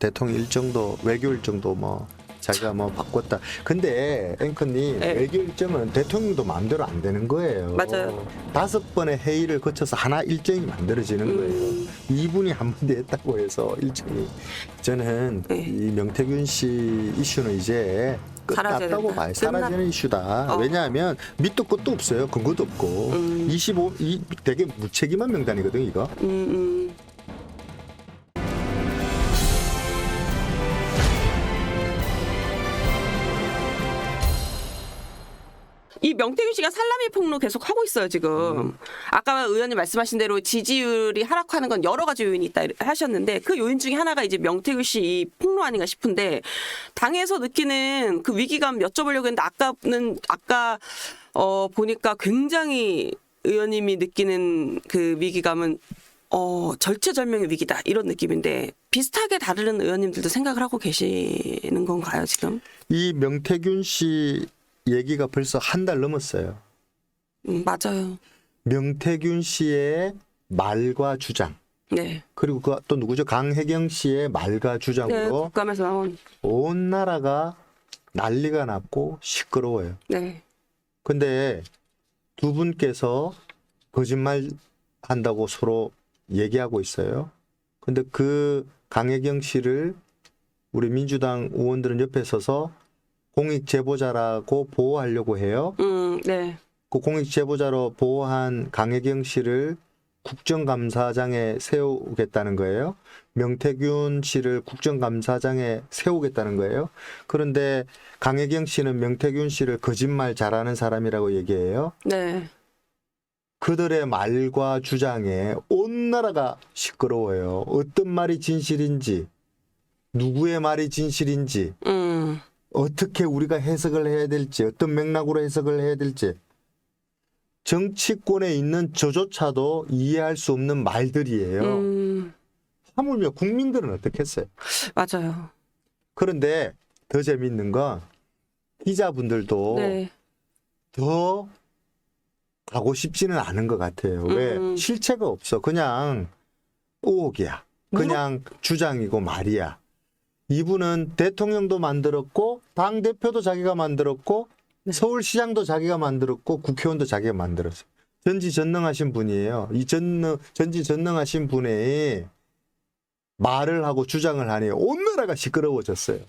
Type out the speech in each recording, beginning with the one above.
대통령 일정도 외교 일정도 뭐 자기가 뭐 바꿨다. 근데 앵커님 네. 외교 일정은 대통령도 마음대로 안 되는 거예요. 맞아요. 5번의 회의를 거쳐서 하나 일정이 만들어지는 거예요. 이분이 한 번 했다고 해서 일정이 저는 네. 이 명태균 씨 이슈는 이제 사라져야 끝났다고 된다. 봐요. 사라지는 이슈다. 왜냐하면 밑도 끝도 없어요. 근거도 없고 25 되게 무책임한 명단이거든 이거. 이 명태균 씨가 살라미 폭로 계속 하고 있어요 지금. 아까 의원님 말씀하신 대로 지지율이 하락하는 건 여러 가지 요인이 있다 하셨는데 그 요인 중에 하나가 이제 명태균 씨 이 폭로 아닌가 싶은데 당에서 느끼는 그 위기감 여쭤보려고 했는데 아까 보니까 굉장히 의원님이 느끼는 그 위기감은 절체절명의 위기다 이런 느낌인데 비슷하게 다른 의원님들도 생각을 하고 계시는 건가요 지금? 이 명태균 씨 얘기가 벌써 한 달 넘었어요. 맞아요. 명태균 씨의 말과 주장. 네. 그리고 그 또 누구죠? 강혜경 씨의 말과 네, 주장으로 국감에서 나온. 온 나라가 난리가 났고 시끄러워요. 네. 근데 두 분께서 거짓말 한다고 서로 얘기하고 있어요. 근데 그 강혜경 씨를 우리 민주당 의원들은 옆에 서서 공익 제보자라고 보호하려고 해요. 네. 그 공익 제보자로 보호한 강혜경 씨를 국정감사장에 세우겠다는 거예요. 명태균 씨를 국정감사장에 세우겠다는 거예요. 그런데 강혜경 씨는 명태균 씨를 거짓말 잘하는 사람이라고 얘기해요. 네. 그들의 말과 주장에 온 나라가 시끄러워요. 어떤 말이 진실인지, 누구의 말이 진실인지, 어떻게 우리가 해석을 해야 될지, 어떤 맥락으로 해석을 해야 될지. 정치권에 있는 저조차도 이해할 수 없는 말들이에요. 하물며 국민들은 어떻겠어요? 맞아요. 그런데 더 재밌는 건 기자분들도 네. 더 가고 싶지는 않은 것 같아요. 왜? 실체가 없어. 그냥 의혹이야. 그냥 주장이고 말이야. 이분은 대통령도 만들었고 당대표도 자기가 만들었고 네. 서울시장도 자기가 만들었고 국회의원도 자기가 만들었어요. 전지전능하신 분이에요. 이 전지전능하신 분이 말을 하고 주장을 하니 온 나라가 시끄러워졌어요.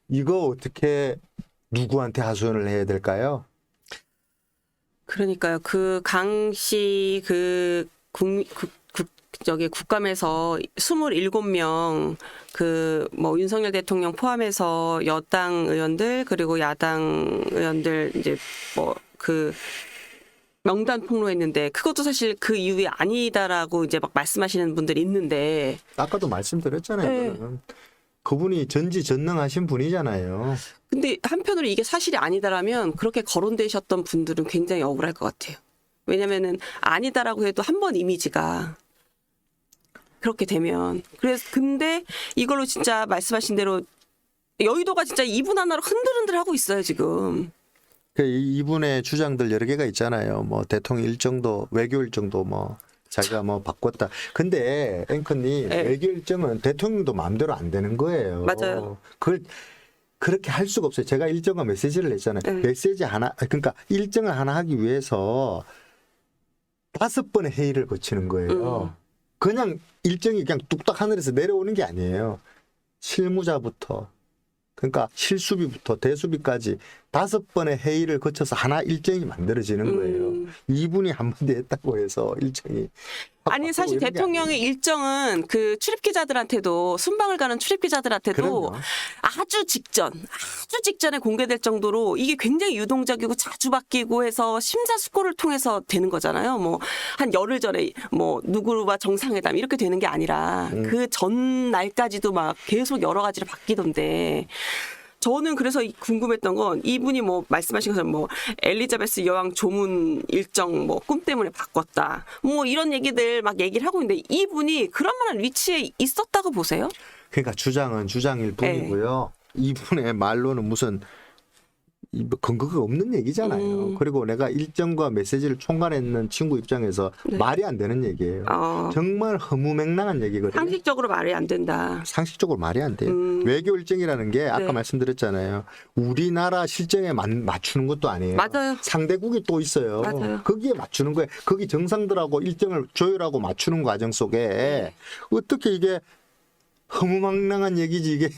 이거 어떻게 누구한테 하소연을 해야 될까요? 그러니까요. 그 강씨 국감에서 27명 뭐 윤석열 대통령 포함해서 여당 의원들 그리고 야당 의원들 이제 뭐 명단 폭로했는데 그것도 사실 그 이유가 아니다라고 이제 막 말씀하시는 분들이 있는데 아까도 말씀드렸잖아요. 네. 그거는. 그분이 전지전능하신 분이잖아요. 근데 한편으로 이게 사실이 아니다라면 그렇게 거론되셨던 분들은 굉장히 억울할 것 같아요. 왜냐면은 아니다라고 해도 한 번 이미지가 그렇게 되면 근데 이걸로 진짜 말씀하신 대로 여의도가 진짜 이분 하나로 흔들흔들하고 있어요 지금. 이분의 주장들 여러 개가 있잖아요. 뭐 대통령 일정도 외교 일정도 뭐 자기가 뭐 바꿨다. 근데 앵커님 네. 외교 일정은 대통령도 마음대로 안 되는 거예요. 맞아요. 그걸 그렇게 할 수가 없어요. 제가 일정과 메시지를 냈잖아요. 네. 메시지 하나 그러니까 일정을 하나 하기 위해서 5번의 회의를 거치는 거예요. 그냥 일정이 그냥 뚝딱 하늘에서 내려오는 게 아니에요. 실무자부터 그러니까 실수비부터 대수비까지 5번의 회의를 거쳐서 하나 일정이 만들어지는 거예요. 이분이 한 번 했다고 해서 일정이 아니 사실 대통령의 일정은 그 출입 기자들한테도 순방을 가는 출입 기자들한테도 그럼요. 아주 직전에 공개될 정도로 이게 굉장히 유동적이고 자주 바뀌고 해서 심사숙고를 통해서 되는 거잖아요. 뭐 한 열흘 전에 뭐 누구와 정상회담 이렇게 되는 게 아니라 그 전날까지도 막 계속 여러 가지로 바뀌던데. 저는 그래서 궁금했던 건 이분이 뭐 말씀하신 것처럼 뭐 엘리자베스 여왕 조문 일정 뭐 꿈 때문에 바꿨다. 뭐 이런 얘기들 막 얘기를 하고 있는데 이분이 그런 만한 위치에 있었다고 보세요? 그러니까 주장은 주장일 뿐이고요. 이분의 말로는 무슨 뭐 근거가 없는 얘기잖아요. 그리고 내가 일정과 메시지를 총괄했는 친구 입장에서 네. 말이 안 되는 얘기예요. 정말 허무맹랑한 얘기거든요. 상식적으로 말이 안 된다. 상식적으로 말이 안 돼요. 외교 일정이라는 게 아까 네. 말씀드렸잖아요. 우리나라 실정에 맞추는 것도 아니에요. 맞아요. 상대국이 또 있어요. 맞아요. 거기에 맞추는 거예요. 거기 정상들하고 일정을 조율하고 맞추는 과정 속에 네. 어떻게 이게 허무맹랑한 얘기지 이게.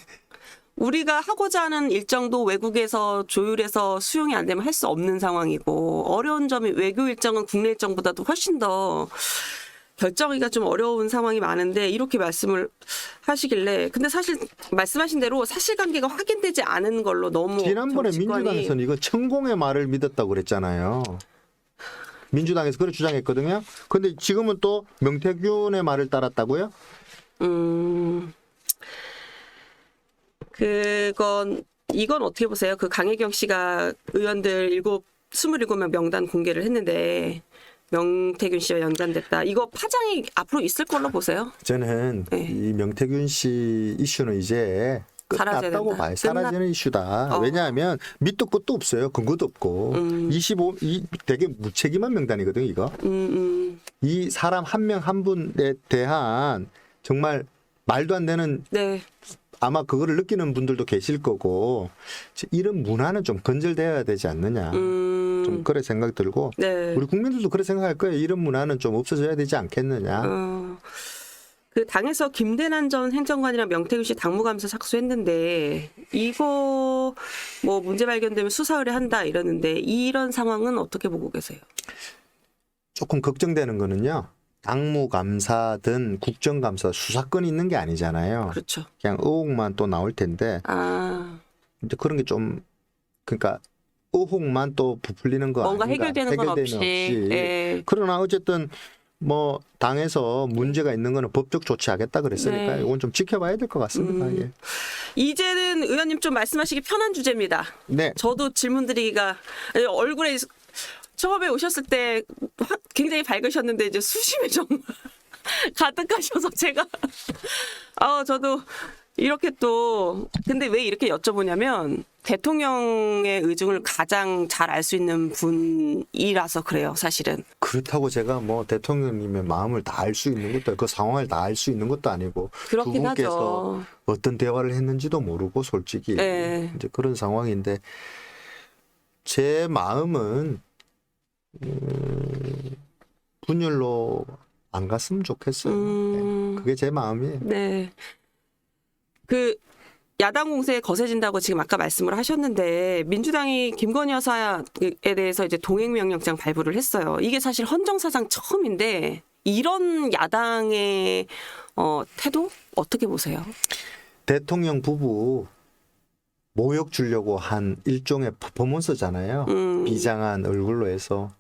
우리가 하고자 하는 일정도 외국에서 조율해서 수용이 안 되면 할 수 없는 상황이고 어려운 점이 외교 일정은 국내 일정보다도 훨씬 더 결정하기가 좀 어려운 상황이 많은데 이렇게 말씀을 하시길래 근데 사실 말씀하신 대로 사실관계가 확인되지 않은 걸로 너무 지난번에 정치권이- 민주당에서는 이거 천공의 말을 믿었다고 그랬잖아요. 민주당에서 그렇게 주장했거든요. 근데 지금은 또 명태균의 말을 따랐다고요? 이건 어떻게 보세요? 그 강혜경 씨가 의원들 27명 명단 공개를 했는데 명태균 씨와 연관됐다. 이거 파장이 앞으로 있을 걸로 보세요? 저는 네. 이 명태균 씨 이슈는 이제 사라져야 끝났다고 된다. 봐요. 사라지는 이슈다. 왜냐하면 밑도 끝도 없어요. 근거도 없고. 되게 무책임한 명단이거든요. 이거. 이 사람 한 명 한 분에 대한 정말 말도 안 되는 네. 아마 그거를 느끼는 분들도 계실 거고 이런 문화는 좀 건절돼야 되지 않느냐. 좀 그래 생각 들고 네. 우리 국민들도 그래 생각할 거예요. 이런 문화는 좀 없어져야 되지 않겠느냐. 그 당에서 김대난 전 행정관이랑 명태균 씨 당무감사 착수했는데 이거 뭐 문제 발견되면 수사 의뢰한다 이러는데 이런 상황은 어떻게 보고 계세요? 조금 걱정되는 거는요. 당무감사든 국정감사 수사권이 있는 게 아니잖아요. 그렇죠. 그냥 의혹만 또 나올 텐데 이제 그런 게 좀 그러니까 의혹만 또 부풀리는 거 뭔가 아닌가. 해결되는 건 없이. 예. 그러나 어쨌든 뭐 당에서 문제가 있는 거는 법적 조치하겠다 그랬으니까 네. 이건 좀 지켜봐야 될 것 같습니다. 예. 이제는 의원님 좀 말씀하시기 편한 주제입니다. 네. 저도 질문 드리기가 얼굴에 처음에 오셨을 때 굉장히 밝으셨는데 이제 수심이 정말 가득하셔서 제가 저도 이렇게 또 근데 왜 이렇게 여쭤보냐면 대통령의 의중을 가장 잘 알 수 있는 분이라서 그래요, 사실은. 그렇다고 제가 뭐 대통령님의 마음을 다 알 수 있는 것도 그 상황을 다 알 수 있는 것도 아니고 그렇긴 두 분께서 하죠. 어떤 대화를 했는지도 모르고 솔직히 네. 이제 그런 상황인데 제 마음은 분열로 안 갔으면 좋겠어요. 네. 그게 제 마음이에요. 네. 그 야당 공세에 거세진다고 지금 아까 말씀을 하셨는데 민주당이 김건희 여사에 대해서 이제 동행명령장 발부를 했어요. 이게 사실 헌정사상 처음인데 이런 야당의 태도 어떻게 보세요? 대통령 부부 모욕 주려고 한 일종의 퍼포먼스잖아요. 비장한 얼굴로 해서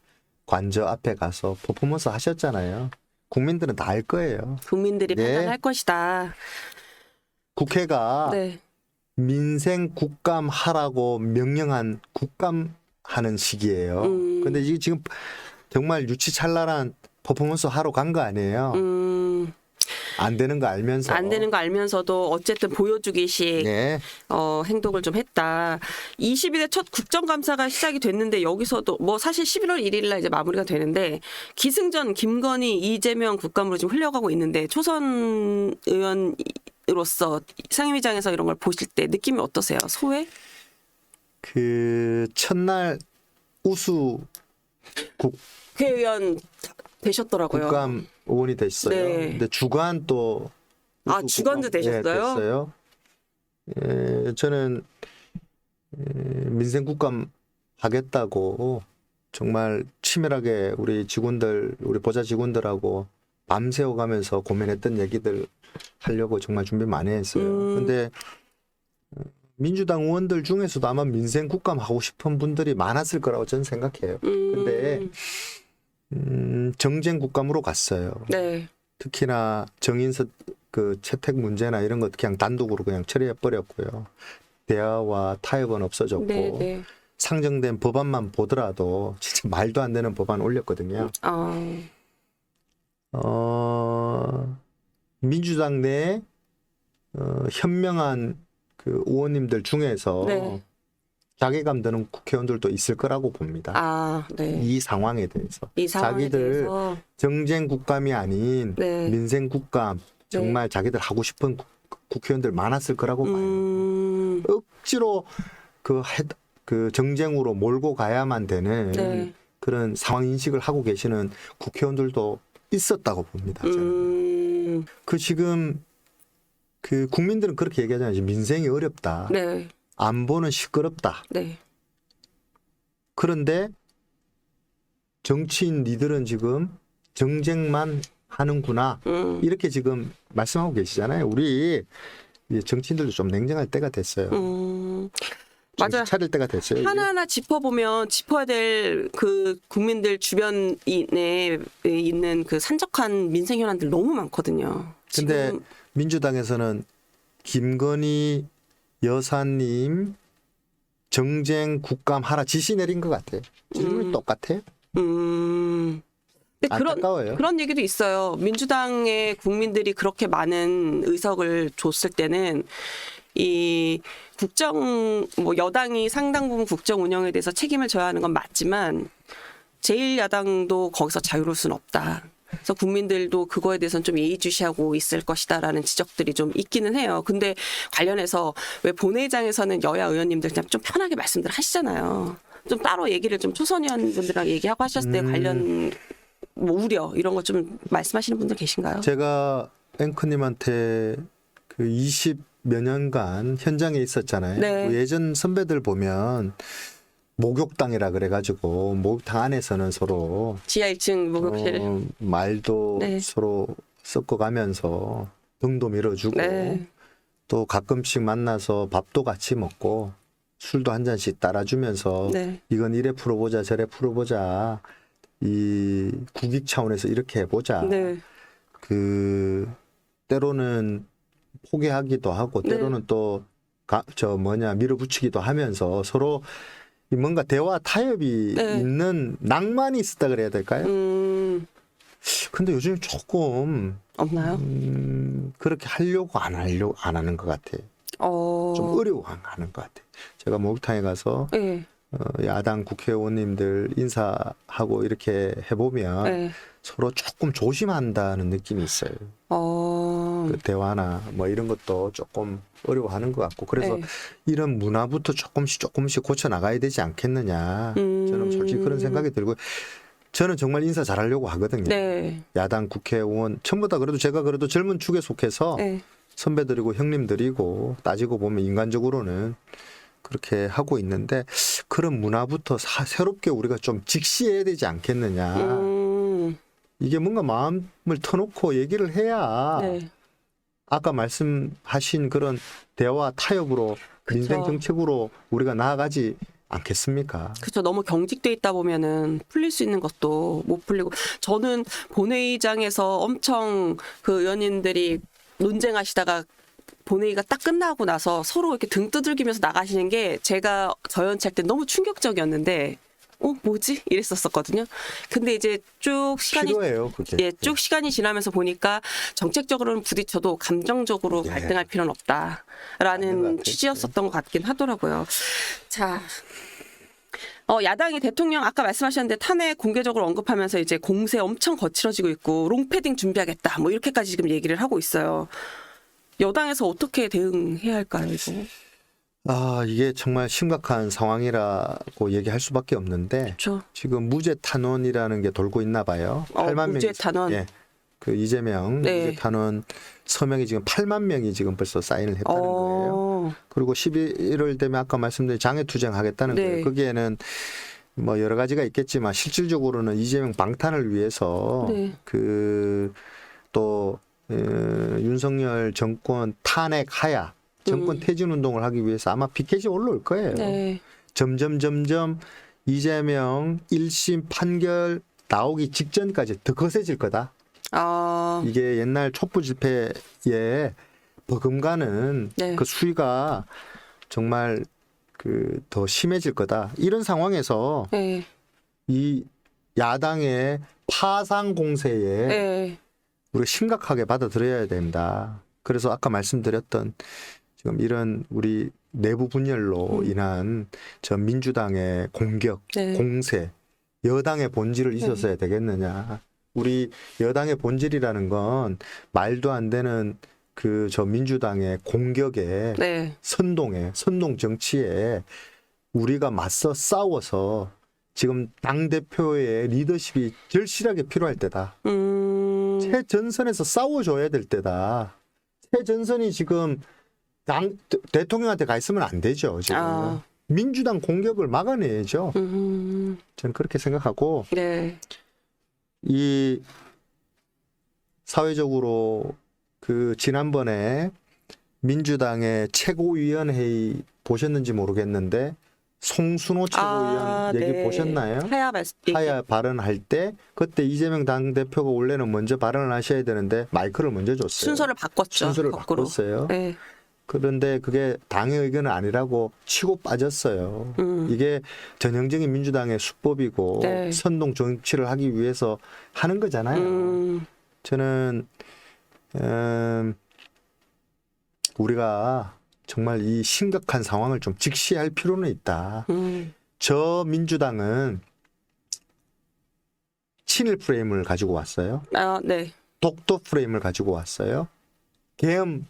관저 앞에 가서 퍼포먼스 하셨잖아요. 국민들은 다 알 거예요. 국민들이 네. 판단할 것이다. 국회가 네. 민생 국감하라고 명령한 국감하는 시기예요. 근데 이게 지금 정말 유치찬란한 퍼포먼스 하러 간 거 아니에요. 안 되는 거 알면서. 안 되는 거 알면서도 어쨌든 보여주기식 네. 행동을 좀 했다. 22대 첫 국정감사가 시작이 됐는데 여기서도 뭐 사실 11월 1일 날 이제 마무리가 되는데 기승전 김건희 이재명 국감으로 지금 흘러가고 있는데 초선 의원으로서 상임위장에서 이런 걸 보실 때 느낌이 어떠세요? 소회? 그 첫날 우수 국회의원 되셨더라고요. 국감 의원이 됐어요. 네. 근데 주간 또 주간도 되셨어요? 됐어요. 저는 민생 국감 하겠다고 정말 치밀하게 우리 직원들, 우리 보좌 직원들하고 밤새워 가면서 고민했던 얘기들 하려고 정말 준비 많이 했어요. 근데 민주당 의원들 중에서도 아마 민생 국감 하고 싶은 분들이 많았을 거라고 저는 생각해요. 근데 정쟁 국감으로 갔어요. 네. 특히나 정인석 그 채택 문제나 이런 것 그냥 단독으로 그냥 처리해 버렸고요. 대화와 타협은 없어졌고 네, 네. 상정된 법안만 보더라도 진짜 말도 안 되는 법안 올렸거든요. 민주당 내 현명한 그 의원님들 중에서 네. 자괴감 드는 국회의원들도 있을 거라고 봅니다. 아, 네. 이 상황에 대해서. 이 상황에 자기들 대해서. 정쟁 국감이 아닌 네. 민생 국감 정말 자기들 하고 싶은 국회의원들 많았을 거라고 봐요. 억지로 그 정쟁으로 몰고 가야만 되는 네. 그런 상황 인식을 하고 계시는 국회의원들도 있었다고 봅니다. 저는. 그 지금 그 국민들은 그렇게 얘기하잖아요. 지금 민생이 어렵다. 네. 안보는 시끄럽다. 네. 그런데 정치인 니들은 지금 정쟁만 하는구나. 이렇게 지금 말씀하고 계시잖아요. 우리 이제 정치인들도 좀 냉정할 때가 됐어요. 정신 맞아요. 차릴 때가 됐어요. 이제. 하나하나 짚어보면 짚어야 될 그 국민들 주변에 있는 그 산적한 민생 현안들 너무 많거든요. 근데 지금 민주당에서는 김건희 여사님 정쟁 국감 하라 지시 내린 것 같아요. 질문이 똑같아요. 근데 안타까워요. 그런 얘기도 있어요. 민주당의 국민들이 그렇게 많은 의석을 줬을 때는 이 뭐 여당이 상당 부분 국정 운영에 대해서 책임을 져야 하는 건 맞지만 제1야당도 거기서 자유로울 수는 없다. 그래서 국민들도 그거에 대해서는 좀 예의주시하고 있을 것이다라는 지적들이 좀 있기는 해요. 근데 관련해서 왜 본회의장에서는 여야 의원님들 그냥 좀 편하게 말씀들 하시잖아요. 좀 따로 얘기를 좀 초선 의원분들이랑 얘기하고 하셨을 때 관련 뭐 우려 이런 거 좀 말씀하시는 분들 계신가요? 제가 앵커님한테 그 20몇 년간 현장에 있었잖아요. 네. 그 예전 선배들 보면 목욕당이라 그래가지고 목욕당 안에서는 서로 지하 1층 목욕실. 말도 네. 서로 섞어가면서 등도 밀어주고 네. 또 가끔씩 만나서 밥도 같이 먹고 술도 한 잔씩 따라주면서 네. 이건 이래 풀어보자 저래 풀어보자 이 국익 차원에서 이렇게 해보자. 네. 그 때로는 포기하기도 하고 네. 때로는 또 밀어붙이기도 하면서 서로 뭔가 대화 타협이 네. 있는 낭만이 있었다 그래야 될까요? 근데 요즘 조금 없나요? 그렇게 하려고 안 하는 것 같아요. 좀 어려워하는 것 같아요. 제가 목욕탕에 가서 네. 야당 국회의원님들 인사하고 이렇게 해보면 네. 서로 조금 조심한다는 느낌이 있어요. 그 대화나 뭐 이런 것도 조금 어려워하는 것 같고 그래서 네. 이런 문화부터 조금씩 고쳐 나가야 되지 않겠느냐. 저는 솔직히 그런 생각이 들고 저는 정말 인사 잘하려고 하거든요. 네. 야당 국회의원 전부 다 그래도 제가 그래도 젊은 축에 속해서 네. 선배들이고 형님들이고 따지고 보면 인간적으로는 그렇게 하고 있는데 그런 문화부터 새롭게 우리가 좀 직시해야 되지 않겠느냐. 이게 뭔가 마음을 터놓고 얘기를 해야 네. 아까 말씀하신 그런 대화 타협으로 그쵸. 민생 정책으로 우리가 나아가지 않겠습니까? 그렇죠. 너무 경직돼 있다 보면은 풀릴 수 있는 것도 못 풀리고 저는 본회의장에서 엄청 그 의원님들이 논쟁하시다가 본회의가 딱 끝나고 나서 서로 이렇게 등 두들기면서 나가시는 게 제가 저연차 할 때 너무 충격적이었는데 뭐지? 이랬었거든요. 근데 이제 쭉 시간이 필요해요, 그게. 예, 쭉 시간이 지나면서 보니까 정책적으로는 부딪혀도 감정적으로 예. 갈등할 필요는 맞는 것 없다라는 같아요. 취지였었던 것 같긴 하더라고요. 자, 야당이 대통령 아까 말씀하셨는데 탄핵 공개적으로 언급하면서 이제 공세 엄청 거칠어지고 있고 롱패딩 준비하겠다 뭐 이렇게까지 지금 얘기를 하고 있어요. 여당에서 어떻게 대응해야 할까요, 이거? 이게 정말 심각한 상황이라고 얘기할 수밖에 없는데 그렇죠. 지금 무죄 탄원이라는 게 돌고 있나 봐요. 8만 무죄 명이 탄원. 예. 그 이재명 네. 무죄 탄원 서명이 지금 8만 명이 지금 벌써 사인을 했다는 거예요. 그리고 11월 되면 아까 말씀드린 장애 투쟁하겠다는 네. 거예요. 거기에는 뭐 여러 가지가 있겠지만 실질적으로는 이재명 방탄을 위해서 네. 또 윤석열 정권 탄핵 하야 정권 퇴진 운동을 하기 위해서 아마 피켓이 올라올 거예요. 네. 점점 이재명 1심 판결 나오기 직전까지 더 거세질 거다. 이게 옛날 촛불 집회에 버금가는 네. 그 수위가 정말 더 심해질 거다. 이런 상황에서 네. 이 야당의 파상 공세에 네. 우리가 심각하게 받아들여야 된다. 그래서 아까 말씀드렸던 지금 이런 우리 내부 분열로 인한 저 민주당의 공격, 네. 공세, 여당의 본질을 있었어야 되겠느냐. 우리 여당의 본질이라는 건 말도 안 되는 그 저 민주당의 공격에 네. 선동 정치에 우리가 맞서 싸워서 지금 당대표의 리더십이 절실하게 필요할 때다. 최전선에서 싸워줘야 될 때다. 최전선이 지금 대통령한테 가 있으면 안 되죠. 지금. 아. 민주당 공격을 막아내야죠. 저는 그렇게 생각하고 네. 이 사회적으로 그 지난번에 민주당의 최고위원회의 보셨는지 모르겠는데 송순호 최고위원 얘기 네. 보셨나요? 하야 하야 발언할 때 그때 이재명 당대표가 원래는 먼저 발언을 하셔야 되는데 마이크를 먼저 줬어요. 순서를 바꿨죠. 순서를 거꾸로. 바꿨어요. 네. 그런데 그게 당의 의견은 아니라고 치고 빠졌어요. 이게 전형적인 민주당의 수법이고 네. 선동 정치를 하기 위해서 하는 거잖아요. 저는 우리가 정말 이 심각한 상황을 좀 직시할 필요는 있다. 저 민주당은 친일 프레임을 가지고 왔어요. 아, 네. 독도 프레임을 가지고 왔어요. 계엄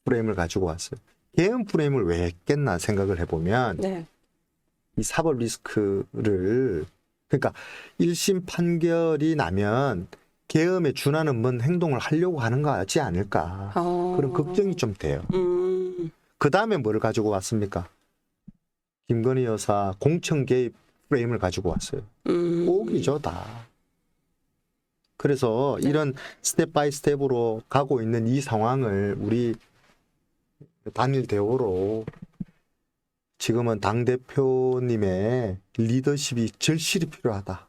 프레임을 가지고 왔어요. 계엄 프레임을 왜 했겠나 생각을 해보면 네. 이 사법 리스크를 그러니까 1심 판결이 나면 계엄에 준하는 뭔 행동을 하려고 하는 거 같지 않을까 그런 걱정이 좀 돼요. 그 다음에 뭘 가지고 왔습니까? 김건희 여사 공천 개입 프레임을 가지고 왔어요. 꼭이죠 다. 그래서 이런 스텝 바이 스텝으로 가고 있는 이 상황을 우리 단일 대우로 지금은 당대표님의 리더십이 절실히 필요하다.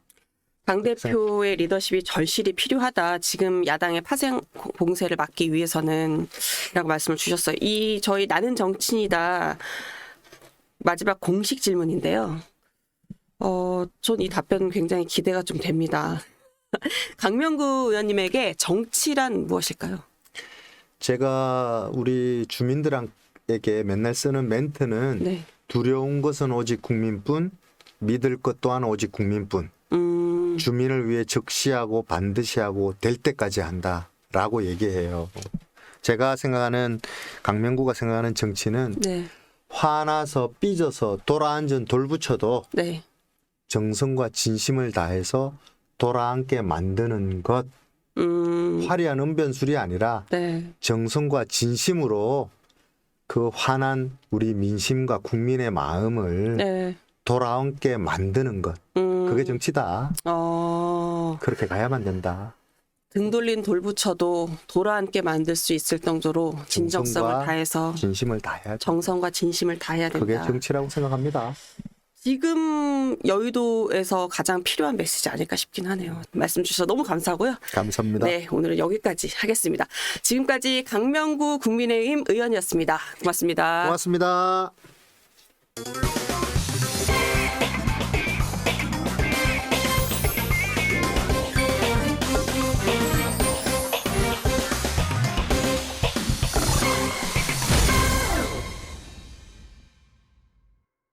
당대표의 리더십이 절실히 필요하다. 지금 야당의 파생 봉쇄를 막기 위해서는 라고 말씀을 주셨어요. 이 저희 나는 정치인이다 마지막 공식 질문인데요. 전 이 답변 굉장히 기대가 좀 됩니다. 강명구 의원님에게 정치란 무엇일까요? 제가 우리 주민들에게 맨날 쓰는 멘트는 네. 두려운 것은 오직 국민뿐, 믿을 것 또한 오직 국민뿐. 주민을 위해 적시하고 반드시 하고 될 때까지 한다라고 얘기해요. 제가 생각하는 강명구가 생각하는 정치는 네. 화나서 삐져서 돌아앉은 돌부처도 네. 정성과 진심을 다해서 돌아앉게 만드는 것. 화려한 언변술이 아니라 네. 정성과 진심으로 그 화난 우리 민심과 국민의 마음을 네. 돌아앉게 만드는 것. 그게 정치다. 그렇게 가야만 된다. 등 돌린 돌부처도 돌아앉게 만들 수 있을 정도로 진정성을 정성과 다해서 진심을 다해야 돼. 정성과 진심을 다해야 된다. 그게 정치라고 생각합니다. 지금 여의도에서 가장 필요한 메시지 아닐까 싶긴 하네요. 말씀 주셔서 너무 감사하고요. 감사합니다. 네, 오늘은 여기까지 하겠습니다. 지금까지 강명구 국민의힘 의원이었습니다. 고맙습니다. 고맙습니다.